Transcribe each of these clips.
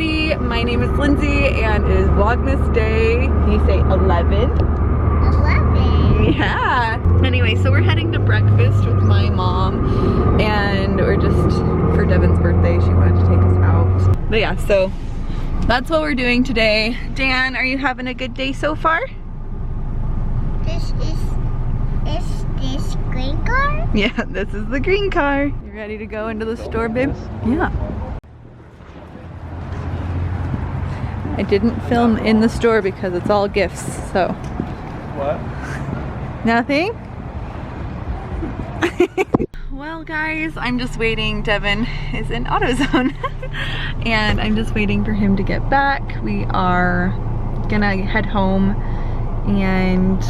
everybody, my name is Lindsay and it is Vlogmas day, can you say 11? 11? Yeah. Anyway, so we're heading to breakfast with my mom and we're just, for Devin's birthday, she wanted to take us out. But yeah, so that's what we're doing today. Dan, are you having a good day so far? Is this green car? Yeah, this is the green car. You ready to go into the store, babe? Yeah. I didn't film in the store because it's all gifts, so. What? Nothing? Well guys, I'm just waiting. Devin is in AutoZone and I'm just waiting for him to get back. We are gonna head home and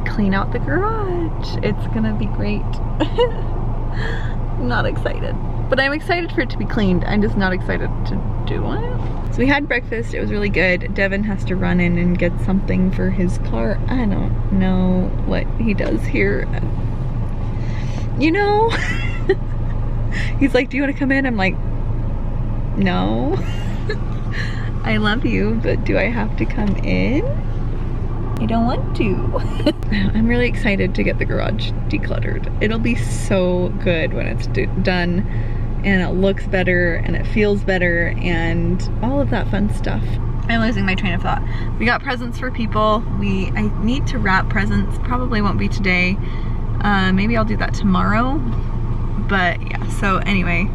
clean out the garage. It's gonna be great. I'm not excited, but I'm excited for it to be cleaned. I'm just not excited to do it. So we had breakfast, it was really good. Devin has to run in and get something for his car. I don't know what he does here. You know? He's like, do you want to come in? I'm like, no. I love you, but do I have to come in? I don't want to. I'm really excited to get the garage decluttered. It'll be so good when it's done and it looks better and it feels better and all of that fun stuff. I'm losing my train of thought. We got presents for people. I need to wrap presents. Probably won't be today. Maybe I'll do that tomorrow. But yeah, so anyway,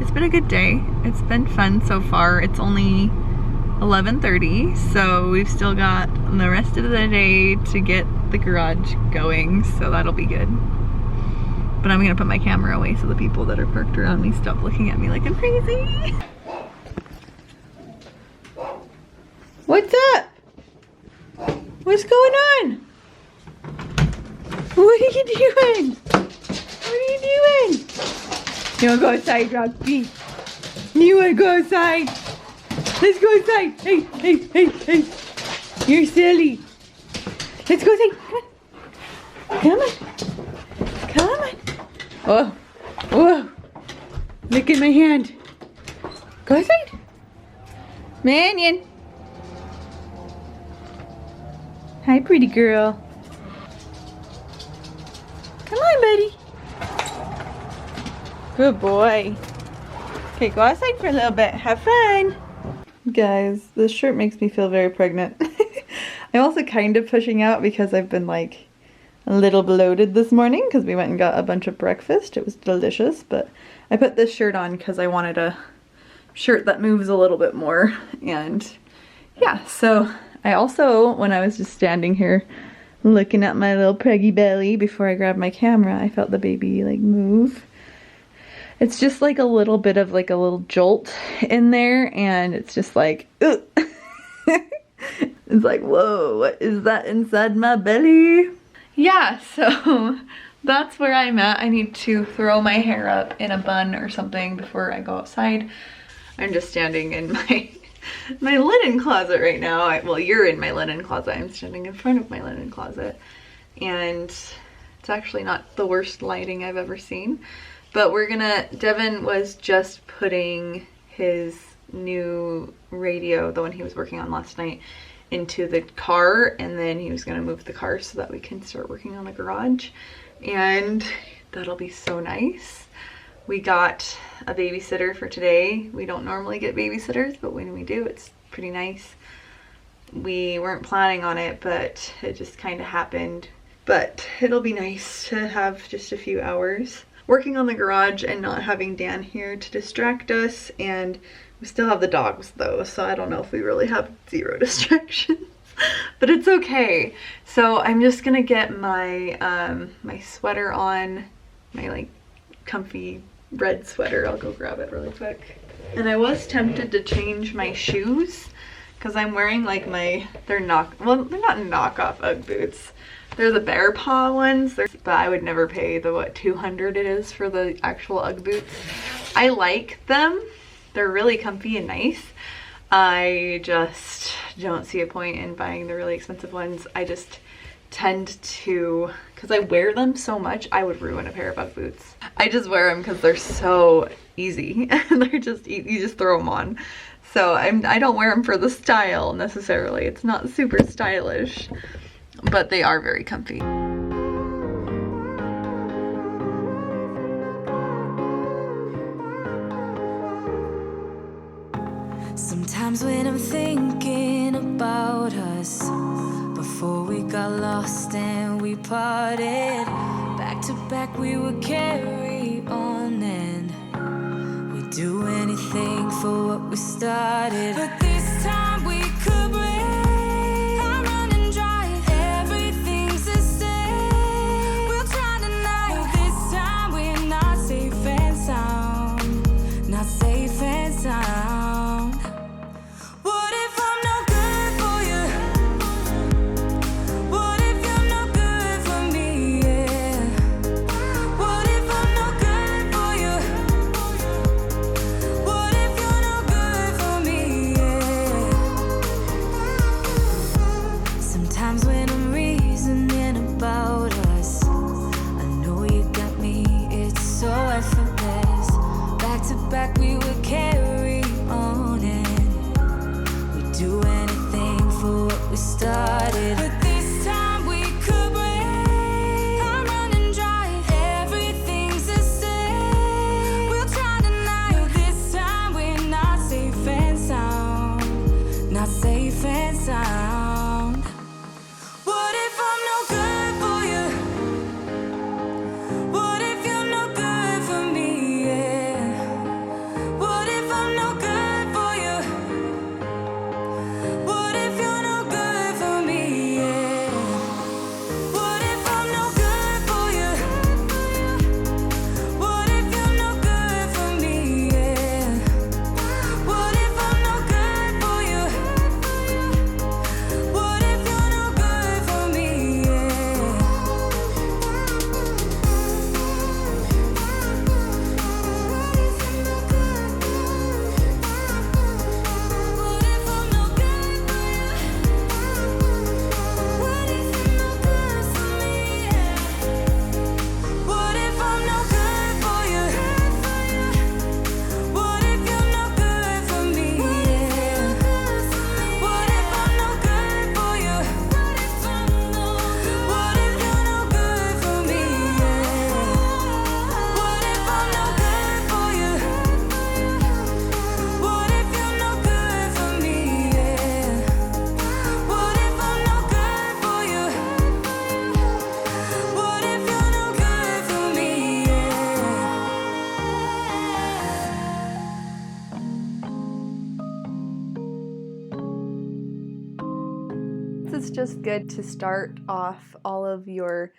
it's been a good day. It's been fun so far. It's only 11:30, so we've still got the rest of the day to get the garage going, so that'll be good. But I'm gonna put my camera away so the people that are parked around me stop looking at me like I'm crazy. What's up? What's going on? What are you doing? What are you doing? You wanna go outside, Rocky? You wanna go outside? Let's go outside. Hey, hey, hey, hey. You're silly. Let's go outside. Come on. Come on. Oh, whoa. Look at my hand. Go outside. Manion. Hi, pretty girl. Come on, buddy. Good boy. Okay, go outside for a little bit. Have fun. Guys, this shirt makes me feel very pregnant. I'm also kind of pushing out because I've been like a little bloated this morning because we went and got a bunch of breakfast. It was delicious, but I put this shirt on because I wanted a shirt that moves a little bit more. And yeah, so I also, when I was just standing here looking at my little preggy belly before I grabbed my camera, I felt the baby like move. It's just like a little bit of like a little jolt in there and it's just like, ugh. It's like, whoa, what is that inside my belly? Yeah, so that's where I'm at. I need to throw my hair up in a bun or something before I go outside. I'm just standing in my linen closet right now. Well, you're in my linen closet. I'm standing in front of my linen closet. And it's actually not the worst lighting I've ever seen. But Devin was just putting his new radio, the one he was working on last night, into the car, and then he was gonna move the car so that we can start working on the garage. And that'll be so nice. We got a babysitter for today. We don't normally get babysitters, but when we do, it's pretty nice. We weren't planning on it, but it just kind of happened. But it'll be nice to have just a few hours working on the garage and not having Dan here to distract us. And we still have the dogs though, so I don't know if we really have zero distractions, but it's okay. So I'm just gonna get my my sweater on, my like comfy red sweater. I'll go grab it really quick. And I was tempted to change my shoes because I'm wearing like they're not knockoff Ugg boots. They're the bear paw ones, but I would never pay the what, 200 it is for the actual Ugg boots. I like them. They're really comfy and nice. I just don't see a point in buying the really expensive ones. I just tend to, because I wear them so much, I would ruin a pair of Ugg boots. I just wear them because they're so easy. They're just, you just throw them on. So I don't wear them for the style necessarily. It's not super stylish, but they are very comfy. Sometimes when I'm thinking about us, before we got lost and we parted, back to back we would carry on and we'd do anything for what we started. But this time we could break. I'm running dry, everything's the same. We'll try tonight. This time we're not safe and sound, not safe and sound. Back we would carry on and we'd do anything for what we started. But this time we could break. I'm running dry, everything's the same. We'll try tonight. This time we're not safe and sound, not safe and sound. What if I'm no good for you? What if you're no good for me? Yeah. What if I'm no good for you? What if you're no good for me? Yeah. What if I'm no good for you? What if you're no good for me? Yeah. What if I'm no good for you? What if you're no good for me? Yeah. What if I'm no good for you? What if you're no good for me? What if I'm no good for you? What if you're no good for me? What if I'm no good for you? What if you're no good for me? What if I'm no good for you? What if you're no good for me? What if I'm no good for you? What if you're no good for me? It's just good to start off all of your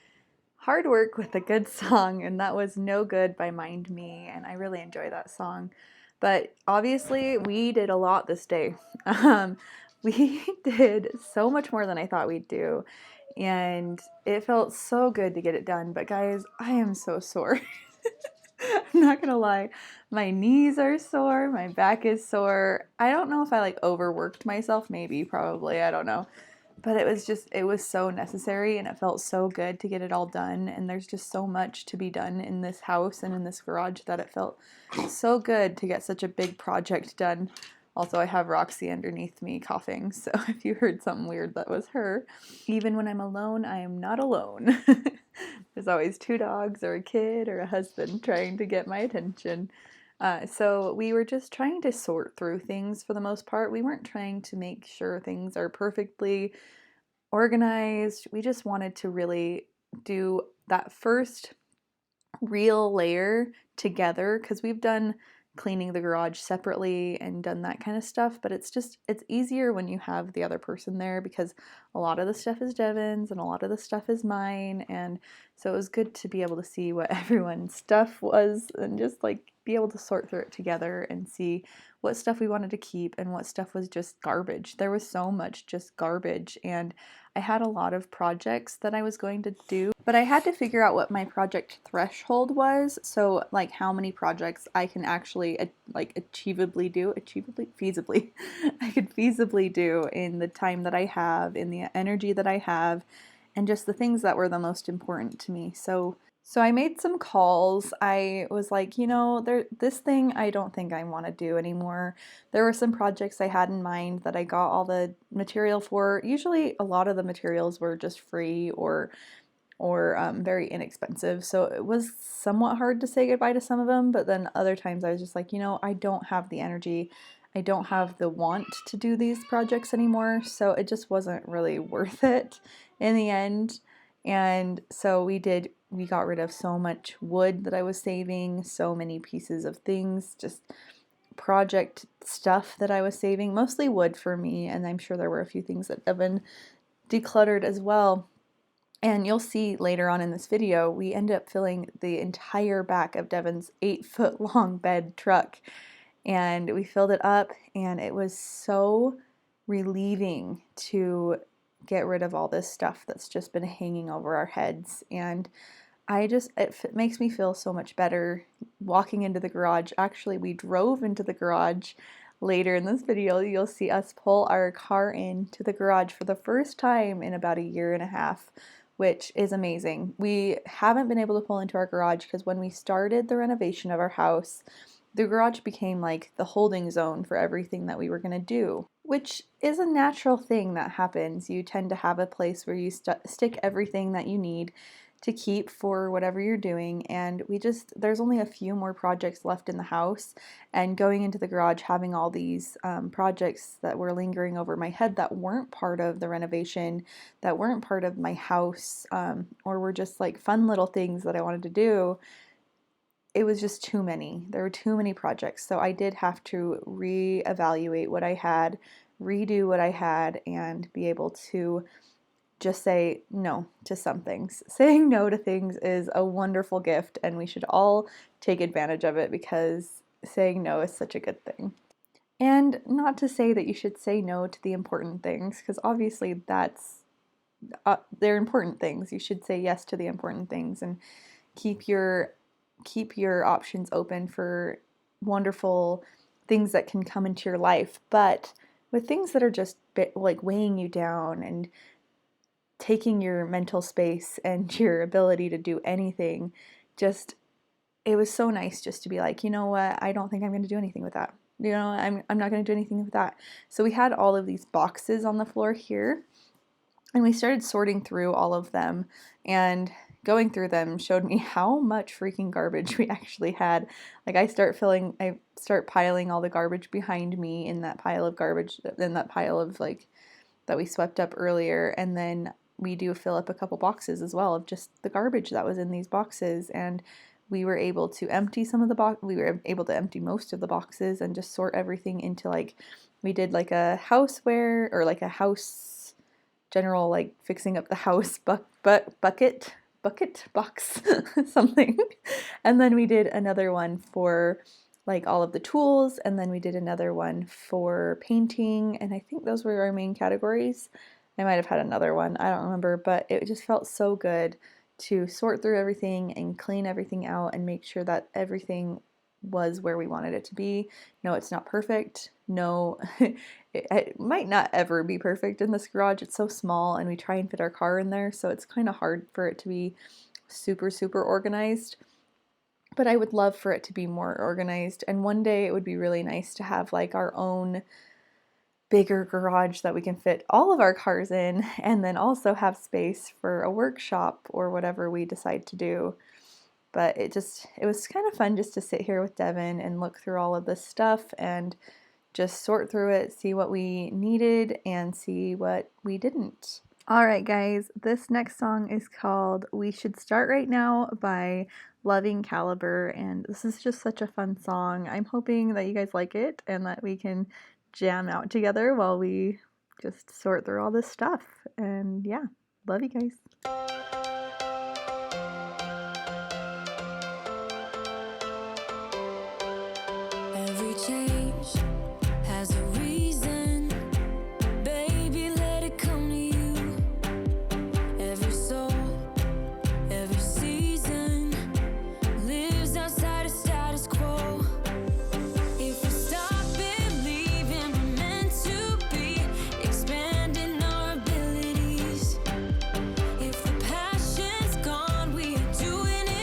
hard work with a good song, and that was No Good by Mind Me, and I really enjoy that song. But obviously, we did a lot this day. We did so much more than I thought we'd do, and it felt so good to get it done. But guys, I am so sore. I'm not gonna lie, my knees are sore, my back is sore. I don't know if I like overworked myself, maybe, probably, I don't know. But it was so necessary and it felt so good to get it all done. And there's just so much to be done in this house and in this garage that it felt so good to get such a big project done. Also, I have Roxy underneath me coughing, so if you heard something weird, that was her. Even when I'm alone, I am not alone. There's always two dogs or a kid or a husband trying to get my attention. So we were just trying to sort through things for the most part. We weren't trying to make sure things are perfectly organized. We just wanted to really do that first real layer together, because we've done cleaning the garage separately and done that kind of stuff, but it's easier when you have the other person there, because a lot of the stuff is Devin's and a lot of the stuff is mine, and so it was good to be able to see what everyone's stuff was and just like be able to sort through it together and see what stuff we wanted to keep and what stuff was just garbage. There was so much just garbage, and I had a lot of projects that I was going to do, but I had to figure out what my project threshold was. So like how many projects I can actually feasibly, I could feasibly do in the time that I have, in the energy that I have, and just the things that were the most important to me. So So I made some calls. I was like, you know, this thing I don't think I want to do anymore. There were some projects I had in mind that I got all the material for. Usually a lot of the materials were just free or very inexpensive. So it was somewhat hard to say goodbye to some of them, but then other times I was just like, you know, I don't have the energy. I don't have the want to do these projects anymore. So it just wasn't really worth it in the end. And so we got rid of so much wood that I was saving, so many pieces of things, just project stuff that I was saving, mostly wood for me, and I'm sure there were a few things that Devin decluttered as well. And you'll see later on in this video, we ended up filling the entire back of Devin's 8-foot long bed truck. And we filled it up, and it was so relieving to get rid of all this stuff that's just been hanging over our heads. And it makes me feel so much better walking into the garage. Actually, we drove into the garage. Later in this video, you'll see us pull our car into the garage for the first time in about a year and a half, which is amazing. We haven't been able to pull into our garage because when we started the renovation of our house, the garage became like the holding zone for everything that we were going to do, which is a natural thing that happens. You tend to have a place where you stick everything that you need to keep for whatever you're doing, and there's only a few more projects left in the house, and going into the garage having all these projects that were lingering over my head that weren't part of the renovation, that weren't part of my house, or were just like fun little things that I wanted to do, it was just too many. There were too many projects, so I did have to reevaluate what I had, redo what I had, and be able to just say no to some things. Saying no to things is a wonderful gift, and we should all take advantage of it because saying no is such a good thing. And not to say that you should say no to the important things, because obviously they're important things. You should say yes to the important things and keep your options open for wonderful things that can come into your life. But with things that are just like weighing you down and taking your mental space and your ability to do anything, it was so nice just to be like, you know what, I don't think I'm going to do anything with that. You know, I'm not going to do anything with that. So we had all of these boxes on the floor here, and we started sorting through all of them, and going through them showed me how much freaking garbage we actually had. Like I start piling all the garbage behind me in that pile of garbage, in that pile of like that we swept up earlier, and then we do fill up a couple boxes as well of just the garbage that was in these boxes, and we were able to empty we were able to empty most of the boxes and just sort everything into we did like a houseware or like a house general, like fixing up the house bucket box something. And then we did another one for like all of the tools, and then we did another one for painting, and I think those were our main categories. I might have had another one, I don't remember, but it just felt so good to sort through everything and clean everything out and make sure that everything was where we wanted it to be. No, it's not perfect. No, it might not ever be perfect in this garage. It's so small, and we try and fit our car in there, so it's kind of hard for it to be super, super organized. But I would love for it to be more organized, and one day it would be really nice to have like our own bigger garage that we can fit all of our cars in, and then also have space for a workshop or whatever we decide to do. But it was kind of fun just to sit here with Devin and look through all of this stuff and just sort through it, see what we needed and see what we didn't. Alright guys, this next song is called We Should Start Right Now by Loving Caliber, and this is just such a fun song. I'm hoping that you guys like it and that we can jam out together while we just sort through all this stuff. And yeah, love you guys. Every change has a reason, baby, let it come to you. Every soul, every season lives outside of status quo. If we stop believing we're meant to be, expanding our abilities. If the passion's gone, we are doing it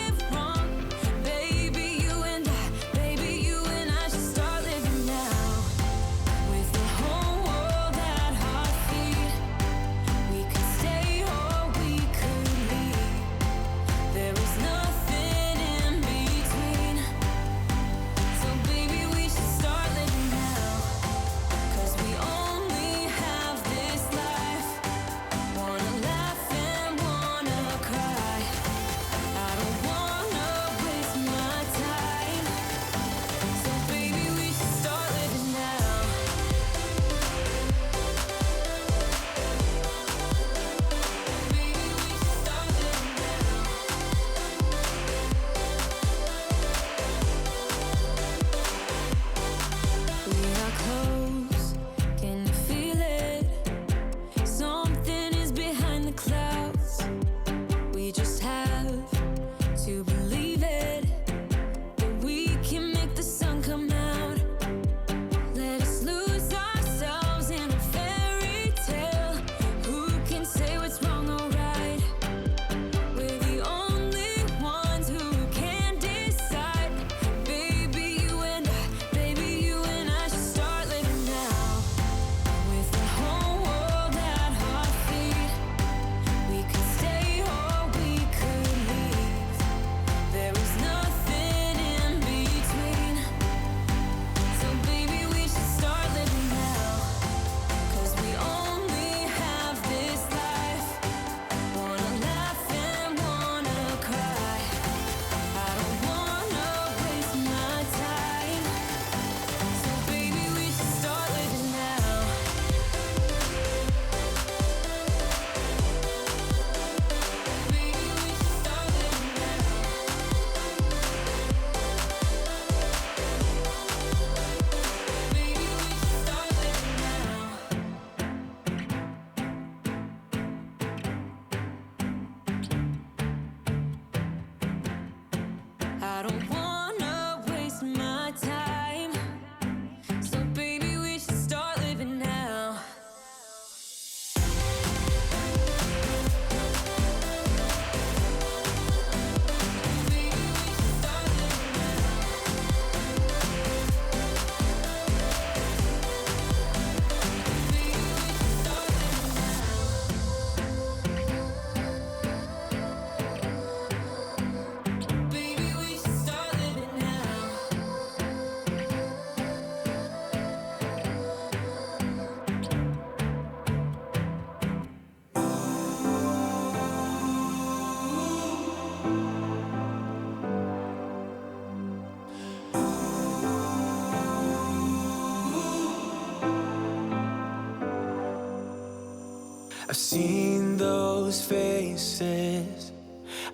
I've seen those faces,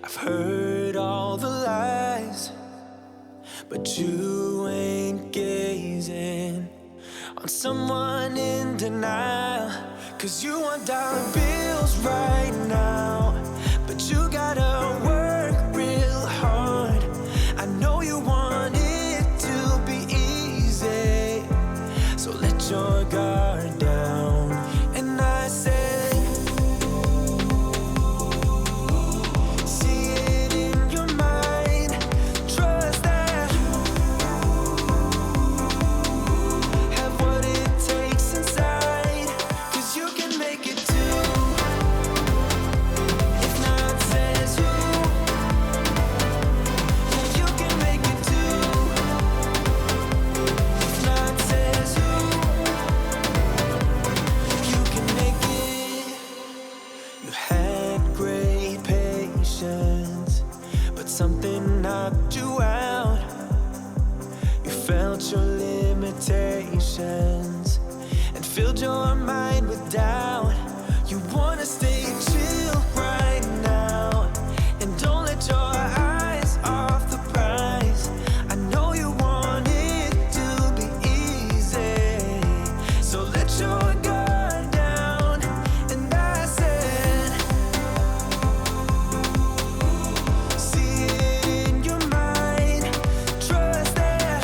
I've heard all the lies, but you ain't gazing on someone in denial. 'Cause you want dollar bills right now, but you gotta work real hard. I know you want it to be easy, so let your guard down. And I said, see it in your mind, trust that, have what it takes inside, 'cause you can make it too. If not, says who? Yeah, you can make it too. If not, says who? You can make it. You had great patience, but something knocked you out. You felt your limitations and filled your mind with doubt. You wanna stay chill right now, and don't let your eyes off the prize. I know you want it to be easy, so let your guard down. And I said, see it in your mind, trust that,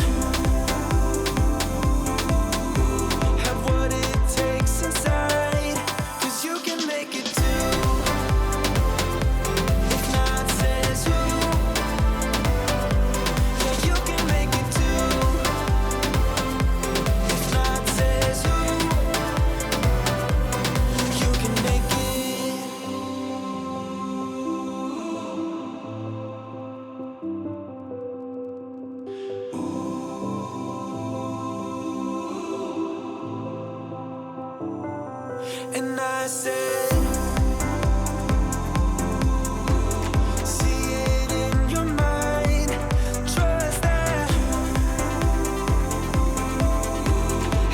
have what it takes inside, 'cause you can make it too. If not, says who? Yeah, you can make it too. If not, says who? You can make it. And I said, see it in your mind, trust that,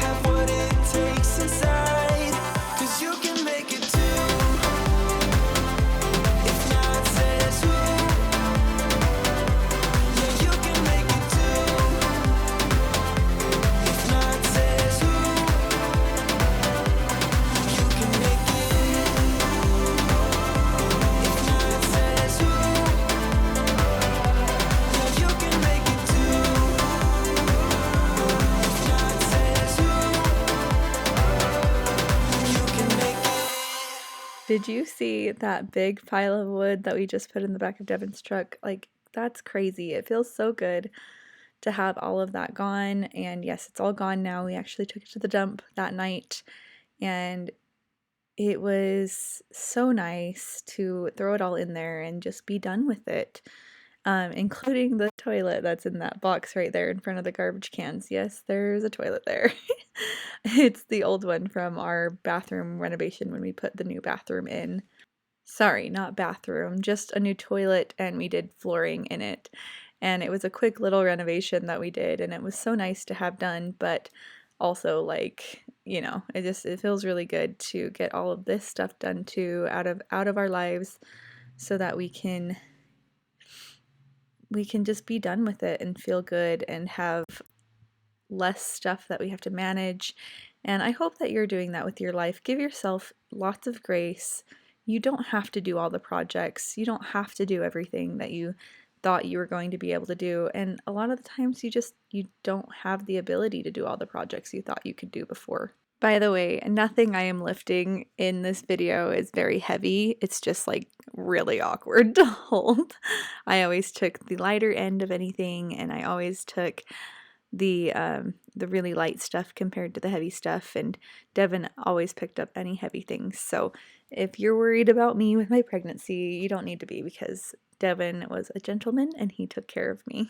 have what it takes inside, 'cause you can make it too. If not, says who? Yeah, you can make it too. If not, says who? You can make it. If not, says who? Yeah, you can make it too. If not, says who? You can make it. Did you see that big pile of wood that we just put in the back of Devin's truck? Like, that's crazy. It feels so good to have all of that gone. And yes, it's all gone now. We actually took it to the dump that night, and it was so nice to throw it all in there and just be done with it, including the toilet that's in that box right there in front of the garbage cans. Yes, there's a toilet there. It's the old one from our bathroom renovation when we put the new bathroom in. Sorry, not bathroom, just a new toilet, and we did flooring in it. And it was a quick little renovation that we did, and it was so nice to have done, but also, like, you know, it feels really good to get all of this stuff done too, out of our lives, so that we can just be done with it and feel good and have less stuff that we have to manage. And I hope that you're doing that with your life. Give yourself lots of grace. You don't have to do all the projects. You don't have to do everything that you thought you were going to be able to do. And a lot of the times you don't have the ability to do all the projects you thought you could do before. By the way, nothing I am lifting in this video is very heavy. It's just like really awkward to hold. I always took the lighter end of anything, and I always took the really light stuff compared to the heavy stuff, and Devin always picked up any heavy things. So if you're worried about me with my pregnancy, you don't need to be, because Devin was a gentleman and he took care of me.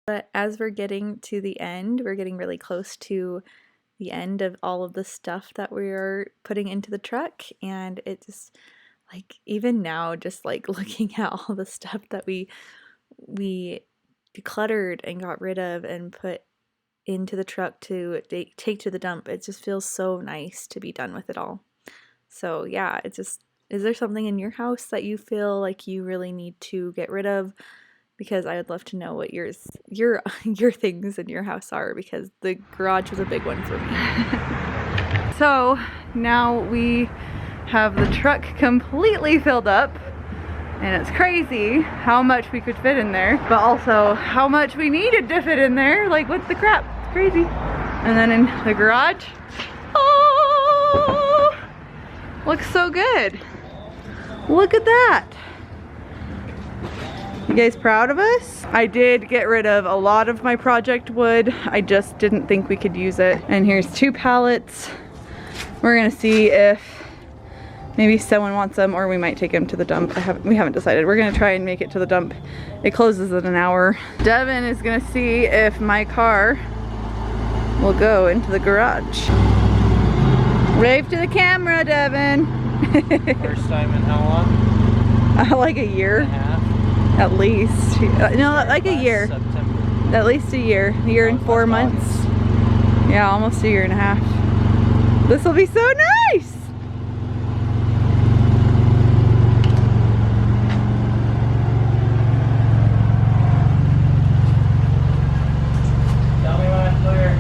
But as we're getting to the end, we're getting really close to the end of all of the stuff that we're putting into the truck, and it just, like, even now, just like looking at all the stuff that we decluttered and got rid of and put into the truck to take to the dump, it just feels so nice to be done with it all. So yeah, it's just, is there something in your house that you feel like you really need to get rid of? Because I would love to know what your things in your house are, because the garage was a big one for me. So now we have the truck completely filled up, and it's crazy how much we could fit in there, but also how much we needed to fit in there. Like, what the crap? It's crazy. And then in the garage, oh, looks so good. Look at that. You guys proud of us? I did get rid of a lot of my project wood. I just didn't think we could use it. And here's 2 pallets. We're gonna see if maybe someone wants them, or we might take them to the dump. We haven't decided. We're gonna try and make it to the dump. It closes in an hour. Devin is gonna see if my car will go into the garage. Wave to the camera, Devin. First time in how long? Like a year. A half? At least. No, like a year. September. At least a year. A year and 4 months. Yeah, almost a year and a half. This will be so nice! Tell me when I'm clear.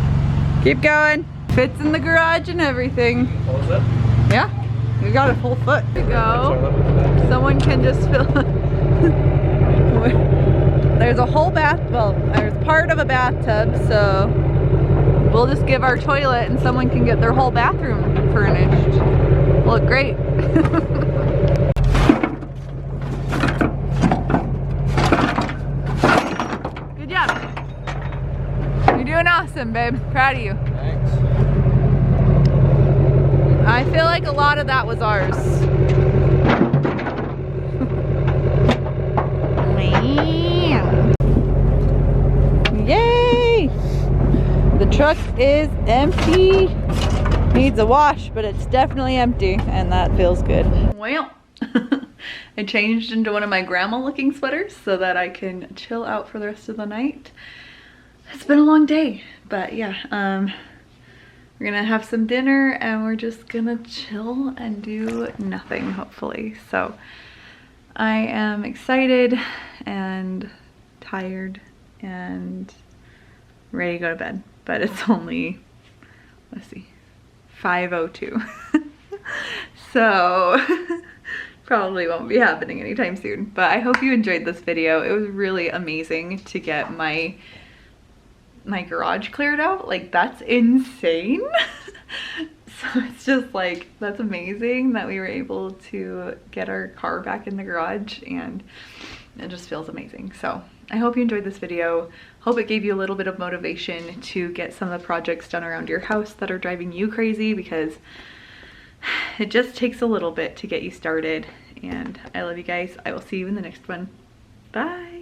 Keep going. Fits in the garage and everything. Close it. Yeah, we got a full foot to go. Someone can just fill. There's a whole bath, well, there's part of a bathtub, so we'll just give our toilet and someone can get their whole bathroom furnished. Look great. Good job. You're doing awesome, babe. Proud of you. Thanks. I feel like a lot of that was ours. Yay! The truck is empty. Needs a wash, but it's definitely empty, and that feels good. Well, I changed into one of my grandma looking sweaters so that I can chill out for the rest of the night. It's been a long day, but yeah, we're gonna have some dinner and we're just gonna chill and do nothing, hopefully. So I am excited and tired and ready to go to bed, but it's only, let's see, 5:02. So probably won't be happening anytime soon, but I hope you enjoyed this video. It was really amazing to get my garage cleared out. Like, that's insane. So it's just like, that's amazing that we were able to get our car back in the garage, and it just feels amazing. So I hope you enjoyed this video. Hope it gave you a little bit of motivation to get some of the projects done around your house that are driving you crazy, because it just takes a little bit to get you started. And I love you guys. I will see you in the next one. Bye.